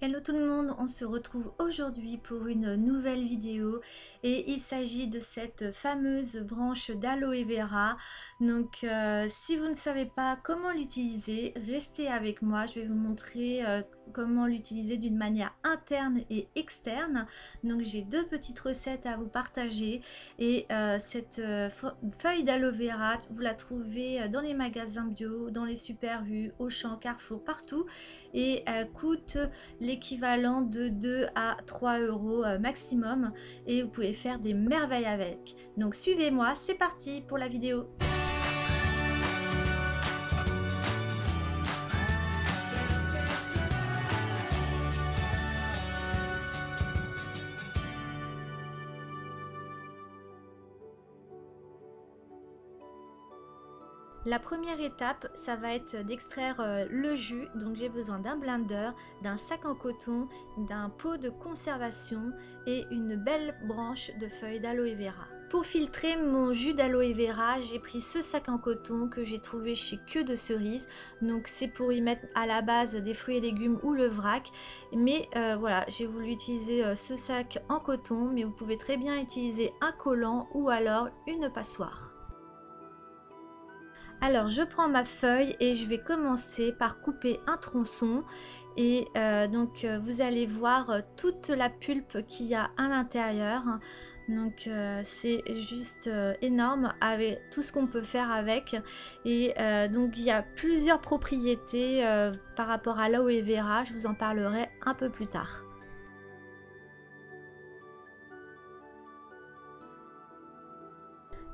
Hello tout le monde, on se retrouve aujourd'hui pour une nouvelle vidéo et il s'agit de cette fameuse branche d'aloe vera. Donc si vous ne savez pas comment l'utiliser, restez avec moi, je vais vous montrer comment l'utiliser d'une manière interne et externe. Donc j'ai deux petites recettes à vous partager et cette feuille d'aloe vera, vous la trouvez dans les magasins bio, dans les Super U, Auchan, Carrefour, partout, et elle coûte l'équivalent de 2 à 3 euros maximum et vous pouvez faire des merveilles avec. Donc suivez-moi, c'est parti pour la vidéo. La première étape, ça va être d'extraire le jus. Donc j'ai besoin d'un blender, d'un sac en coton, d'un pot de conservation et une belle branche de feuilles d'aloe vera. Pour filtrer mon jus d'aloe vera, j'ai pris ce sac en coton que j'ai trouvé chez Queue de Cerise. Donc c'est pour y mettre à la base des fruits et légumes ou le vrac. Mais voilà, j'ai voulu utiliser ce sac en coton, mais vous pouvez très bien utiliser un collant ou alors une passoire. Alors je prends ma feuille et je vais commencer par couper un tronçon et vous allez voir toute la pulpe qu'il y a à l'intérieur. Donc c'est juste énorme avec tout ce qu'on peut faire avec. Et donc il y a plusieurs propriétés par rapport à l'aloe vera, je vous en parlerai un peu plus tard.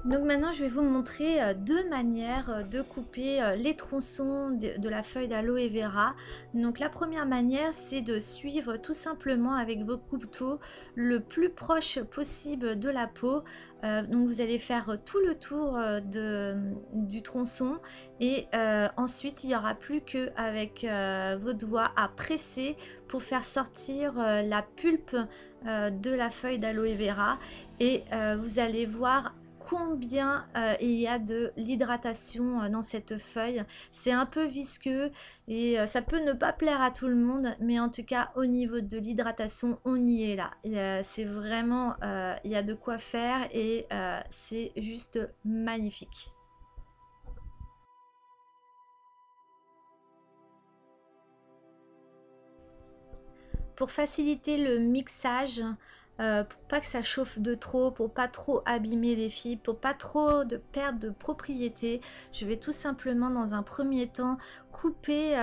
Donc maintenant je vais vous montrer deux manières de couper les tronçons de la feuille d'aloe vera. Donc la première manière, c'est de suivre tout simplement avec vos couteaux le plus proche possible de la peau. Donc vous allez faire tout le tour du tronçon et ensuite il n'y aura plus qu'avec vos doigts à presser pour faire sortir la pulpe de la feuille d'aloe vera et vous allez voir combien il y a de l'hydratation dans cette feuille. C'est un peu visqueux et ça peut ne pas plaire à tout le monde, mais en tout cas au niveau de l'hydratation on y est là. C'est vraiment il y a de quoi faire et c'est juste magnifique. Pour faciliter le mixage, pour pas que ça chauffe de trop, pour pas trop abîmer les fibres, pour pas trop de perte de propriété, je vais tout simplement dans un premier temps couper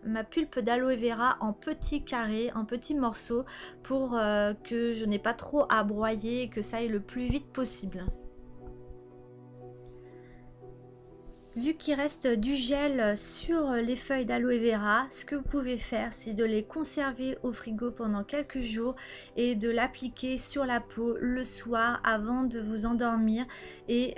ma pulpe d'aloe vera en petits carrés, en petits morceaux pour que je n'ai pas trop à broyer et que ça aille le plus vite possible. Vu qu'il reste du gel sur les feuilles d'aloe vera, ce que vous pouvez faire, c'est de les conserver au frigo pendant quelques jours et de l'appliquer sur la peau le soir avant de vous endormir. Et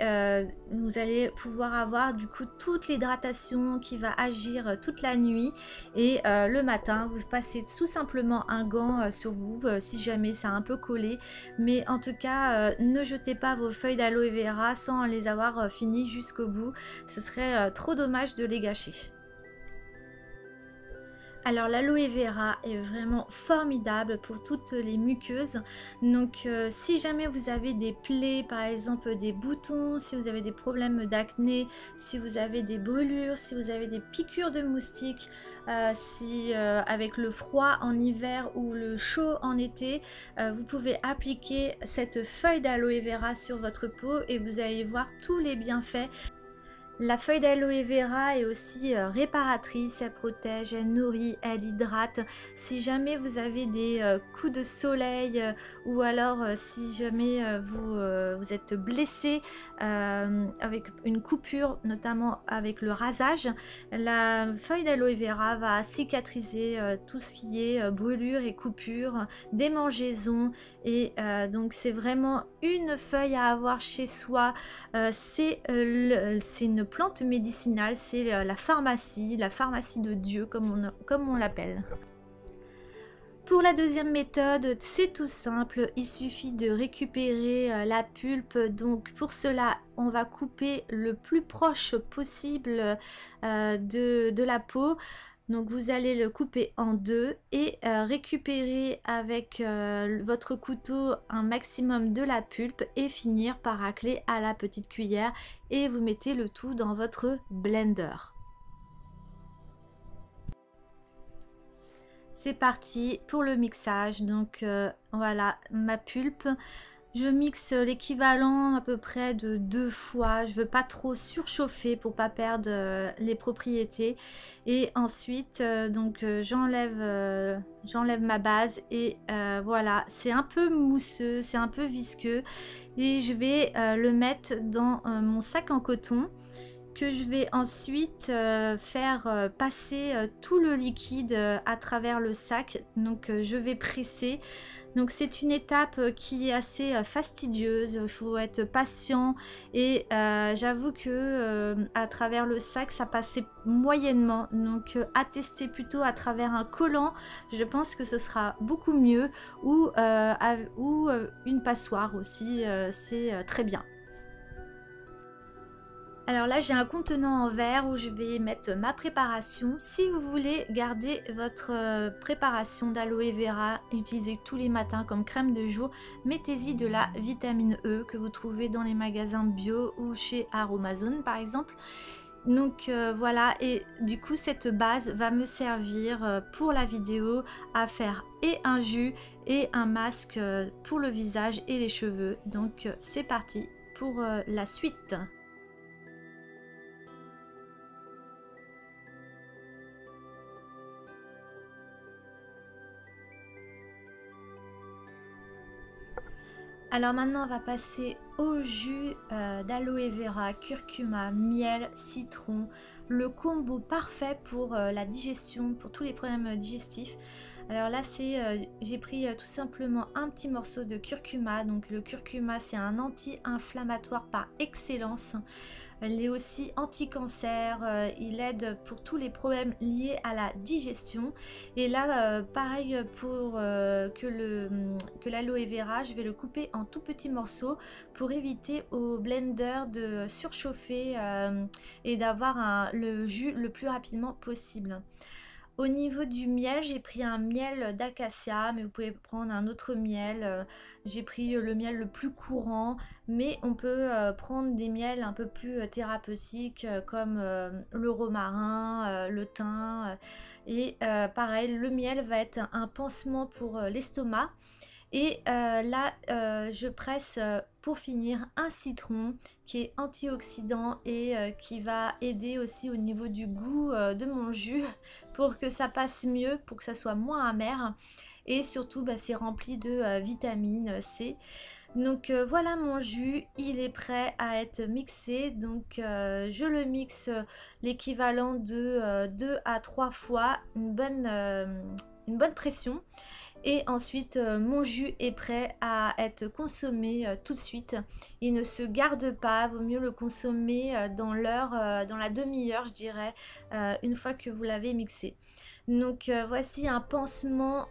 vous allez pouvoir avoir du coup toute l'hydratation qui va agir toute la nuit. Et le matin, vous passez tout simplement un gant sur vous si jamais ça a un peu collé. Mais en tout cas, ne jetez pas vos feuilles d'aloe vera sans les avoir finies jusqu'au bout. Ce serait trop dommage de les gâcher. Alors l'aloe vera est vraiment formidable pour toutes les muqueuses. Donc si jamais vous avez des plaies, par exemple des boutons, si vous avez des problèmes d'acné, si vous avez des brûlures, si vous avez des piqûres de moustiques, avec le froid en hiver ou le chaud en été, vous pouvez appliquer cette feuille d'aloe vera sur votre peau et vous allez voir tous les bienfaits. La feuille d'aloe vera est aussi réparatrice, elle protège, elle nourrit, elle hydrate. Si jamais vous avez des coups de soleil ou alors si jamais vous êtes blessé avec une coupure, notamment avec le rasage, la feuille d'aloe vera va cicatriser tout ce qui est brûlure et coupure, démangeaison et donc c'est vraiment une feuille à avoir chez soi. C'est une plante médicinale, c'est la pharmacie de Dieu comme on l'appelle. Pour la deuxième méthode, c'est tout simple, il suffit de récupérer la pulpe. Donc pour cela, on va couper le plus proche possible de la peau. Donc vous allez le couper en deux et récupérer avec votre couteau un maximum de la pulpe et finir par racler à la petite cuillère et vous mettez le tout dans votre blender. C'est parti pour le mixage. Donc voilà ma pulpe. Je mixe l'équivalent à peu près de 2 fois. Je veux pas trop surchauffer pour pas perdre les propriétés. Et ensuite, j'enlève ma base et voilà, c'est un peu mousseux, c'est un peu visqueux. Et je vais le mettre dans mon sac en coton que je vais ensuite faire passer tout le liquide à travers le sac. Donc je vais presser. Donc c'est une étape qui est assez fastidieuse, il faut être patient et j'avoue que à travers le sac ça passait moyennement, donc à tester plutôt à travers un collant, je pense que ce sera beaucoup mieux, ou une passoire aussi, c'est très bien. Alors là, j'ai un contenant en verre où je vais mettre ma préparation. Si vous voulez garder votre préparation d'aloe vera, utilisée tous les matins comme crème de jour, mettez-y de la vitamine E que vous trouvez dans les magasins bio ou chez Aromazone par exemple. Donc voilà, et du coup cette base va me servir pour la vidéo à faire et un jus et un masque pour le visage et les cheveux. Donc c'est parti pour la suite. Alors maintenant on va passer au jus d'aloe vera, curcuma, miel, citron, le combo parfait pour la digestion, pour tous les problèmes digestifs. Alors là j'ai pris tout simplement un petit morceau de curcuma. Donc le curcuma c'est un anti-inflammatoire par excellence. Il est aussi anti-cancer, il aide pour tous les problèmes liés à la digestion. Et là, pareil pour que l'aloe vera, je vais le couper en tout petits morceaux pour éviter au blender de surchauffer et d'avoir le jus le plus rapidement possible. Au niveau du miel, j'ai pris un miel d'acacia, mais vous pouvez prendre un autre miel. J'ai pris le miel le plus courant, mais on peut prendre des miels un peu plus thérapeutiques comme le romarin, le thym. Et pareil, le miel va être un pansement pour l'estomac. Et là, je presse pour finir un citron qui est antioxydant et qui va aider aussi au niveau du goût de mon jus pour que ça passe mieux, pour que ça soit moins amer. Et surtout, c'est rempli de vitamine C. Donc voilà mon jus, il est prêt à être mixé. Donc je le mixe l'équivalent de 2 à 3 fois, une bonne pression. Et ensuite, mon jus est prêt à être consommé tout de suite. Il ne se garde pas, vaut mieux le consommer dans l'heure, dans la demi-heure, je dirais, une fois que vous l'avez mixé. Donc voici un pansement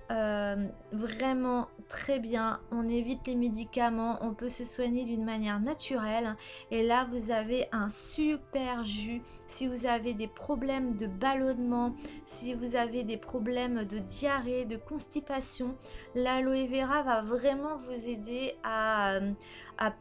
vraiment très bien. On évite les médicaments, on peut se soigner d'une manière naturelle. Et là, vous avez un super jus. Si vous avez des problèmes de ballonnement, si vous avez des problèmes de diarrhée, de constipation, l'aloe vera va vraiment vous aider à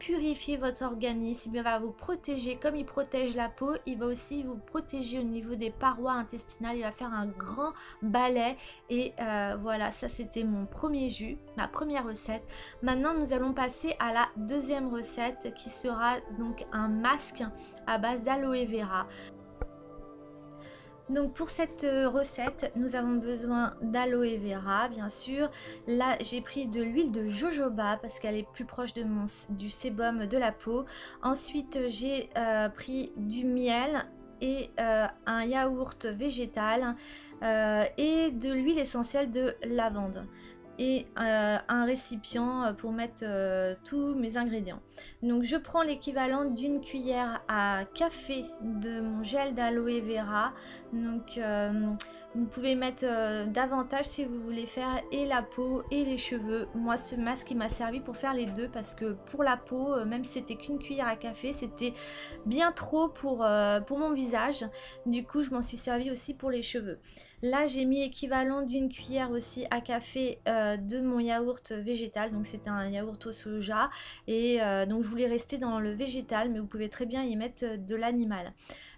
purifier votre organisme. Il va vous protéger comme il protège la peau. Il va aussi vous protéger au niveau des parois intestinales. Il va faire un grand balai. Et voilà, ça c'était mon premier jus, ma première recette. Maintenant, nous allons passer à la deuxième recette qui sera donc un masque à base d'aloe vera. Donc pour cette recette, nous avons besoin d'aloe vera, bien sûr. Là, j'ai pris de l'huile de jojoba parce qu'elle est plus proche de du sébum de la peau. Ensuite, j'ai pris du miel et un yaourt végétal et de l'huile essentielle de lavande. Et un récipient pour mettre tous mes ingrédients. Donc je prends l'équivalent d'une cuillère à café de mon gel d'aloe vera. Donc Vous pouvez mettre davantage si vous voulez faire et la peau et les cheveux. Moi, ce masque il m'a servi pour faire les deux parce que pour la peau, même si c'était qu'une cuillère à café, c'était bien trop pour mon visage. Du coup, je m'en suis servi aussi pour les cheveux. Là, j'ai mis l'équivalent d'une cuillère aussi à café de mon yaourt végétal. Donc, c'était un yaourt au soja. Et donc, je voulais rester dans le végétal, mais vous pouvez très bien y mettre de l'animal.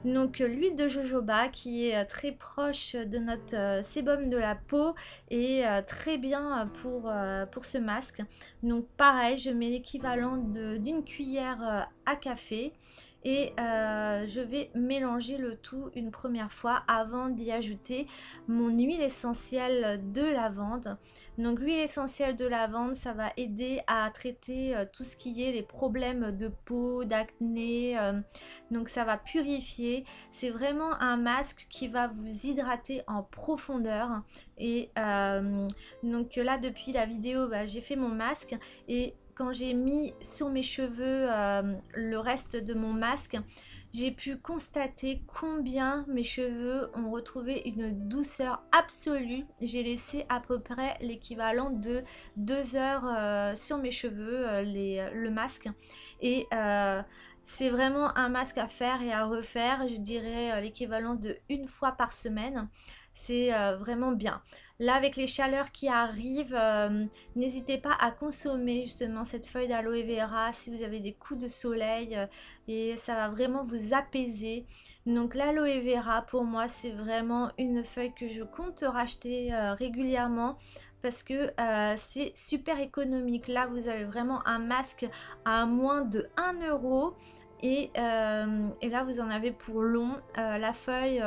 Donc, l'huile de jojoba qui est très proche de notre sébum de la peau et très bien pour ce masque. Donc, pareil, je mets l'équivalent d'une cuillère à café. Et je vais mélanger le tout une première fois avant d'y ajouter mon huile essentielle de lavande. Donc l'huile essentielle de lavande, ça va aider à traiter tout ce qui est les problèmes de peau, d'acné. Donc ça va purifier. C'est vraiment un masque qui va vous hydrater en profondeur. Et donc là, depuis la vidéo, j'ai fait mon masque et quand j'ai mis sur mes cheveux le reste de mon masque, j'ai pu constater combien mes cheveux ont retrouvé une douceur absolue. J'ai laissé à peu près l'équivalent de 2 heures sur mes cheveux, le masque. Et c'est vraiment un masque à faire et à refaire. Je dirais l'équivalent de 1 fois par semaine. C'est vraiment bien. Là, avec les chaleurs qui arrivent, n'hésitez pas à consommer justement cette feuille d'aloe vera si vous avez des coups de soleil et ça va vraiment vous apaiser. Donc l'aloe vera, pour moi, c'est vraiment une feuille que je compte racheter régulièrement parce que c'est super économique. Là, vous avez vraiment un masque à moins de 1 euro et là, vous en avez pour long. La feuille...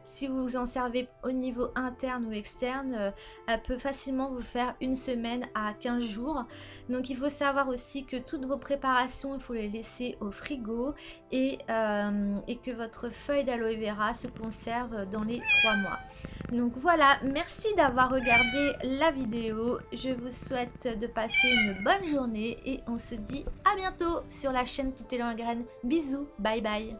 si vous vous en servez au niveau interne ou externe, elle peut facilement vous faire 1 semaine à 15 jours. Donc il faut savoir aussi que toutes vos préparations, il faut les laisser au frigo et que votre feuille d'aloe vera se conserve dans les 3 mois. Donc voilà, merci d'avoir regardé la vidéo. Je vous souhaite de passer une bonne journée et on se dit à bientôt sur la chaîne Tout est dans la graine. Bisous, bye bye.